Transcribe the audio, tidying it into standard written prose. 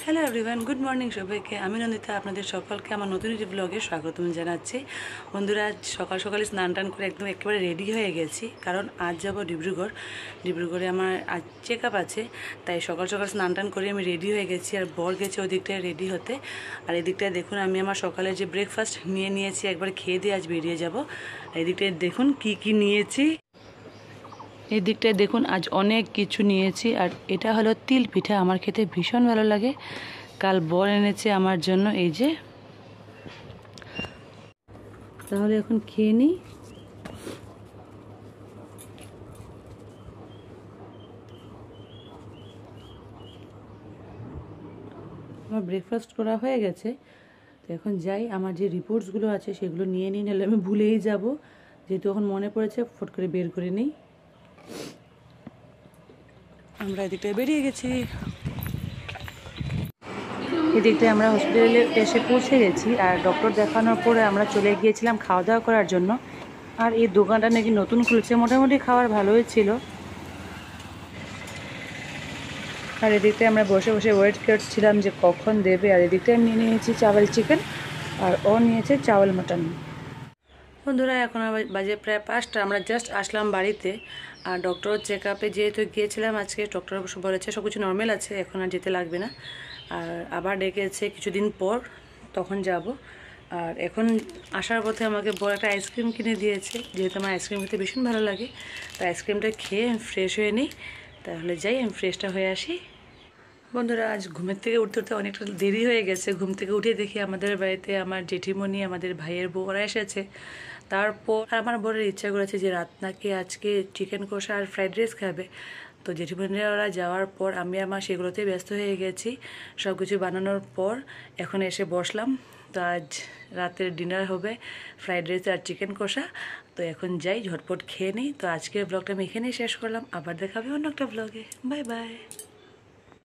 Hello everyone, good morning সবাইকে। আমি নন্দিতা, আপনাদের সকলকে আমার নতুন একটি ব্লগে স্বাগতম জানাচ্ছি। বন্ধুরা, আজ সকাল সকালে স্নান টান করে একদম একেবারে রেডি হয়ে গেছি, কারণ আজ যাব ডিব্রুগড়ে আমার আজ চেক আপ আছে। তাই সকাল সকাল স্নান টান করে আমি রেডি হয়ে গেছি, আর বর গেছে ওই দিকটায় রেডি হতে। আর এদিকটায় দেখুন, আমি আমার সকালে যে ব্রেকফাস্ট নিয়ে নিয়েছি, একবার খেয়ে দিয়ে আজ বেরিয়ে যাব। এদিকটায় দেখুন কি কি নিয়েছি। এই দিকটায় দেখুন আজ অনেক কিছু নিয়েছি। আর এটা হলো তিল পিঠা, আমার খেতে ভীষণ ভালো লাগে। কাল বর এনেছে আমার জন্য, এই যে। তাহলে এখন খেয়ে নিই। আমার ব্রেকফাস্ট করা হয়ে গেছে, তো এখন যাই, আমার যে রিপোর্টসগুলো আছে সেগুলো নিয়ে নিই, নাহলে আমি ভুলেই যাব। যেহেতু এখন মনে পড়েছে, ফট করে বের করে নিই। আমরা এদিকটায় বেরিয়ে গেছি। এদিকটায় আমরা হসপিটালে এসে পৌঁছে গেছি, আর ডক্টর দেখানোর পরে আমরা চলে গিয়েছিলাম খাওয়া দাওয়া করার জন্য। আর এই দোকানটা নাকি নতুন খুলেছে, মোটামুটি খাবার ভালোই ছিল। আর এদিকটায় আমরা বসে বসে ওয়েট করছিলাম যে কখন দেবে। আর এদিকটায় আমি নিয়ে নিয়েছি চাওয়াল চিকেন, আর ও নিয়েছে চাওয়াল মাটন। বন্ধুরা, এখন বাজে প্রায় 5টা, আমরা জাস্ট আসলাম বাড়িতে। আর ডক্টর চেক আপে যেহেতু গিয়েছিলাম আজকে, ডক্টর বলেছে সব কিছু নর্মাল আছে, এখন আর যেতে লাগবে না। আর আবার ডেকেছে কিছুদিন পর, তখন যাব। আর এখন আসার পথে আমাকে বড় একটা আইসক্রিম কিনে দিয়েছে, যেহেতু আমার আইসক্রিম খেতে ভীষণ ভালো লাগে। তো আইসক্রিমটা খেয়ে আমি ফ্রেশ হয়ে নিই। তাহলে যাই, আমি ফ্রেশটা হয়ে আসি। বন্ধুরা, আজ ঘুমের থেকে উঠতে উঠতে অনেকটা দেরি হয়ে গেছে। ঘুম থেকে উঠে দেখি আমাদের বাড়িতে আমার জেঠিমণি, আমাদের ভাইয়ের বউ ওরা এসেছে। তারপর আমার বরের ইচ্ছা করেছে যে রাত নাকি আজকে চিকেন কষা আর ফ্রাইড রাইস খাবে। তো জেঠিমণিরা ওরা যাওয়ার পর আমি আমার সেগুলোতে ব্যস্ত হয়ে গেছি। সব কিছু বানানোর পর এখন এসে বসলাম। তো আজ রাতের ডিনার হবে ফ্রাইড রাইস আর চিকেন কষা। তো এখন যাই, ঝটপট খেয়ে নিই। তো আজকের ব্লগটা আমি এখানেই শেষ করলাম, আবার দেখাবে অন্য একটা ব্লগে। Bye bye.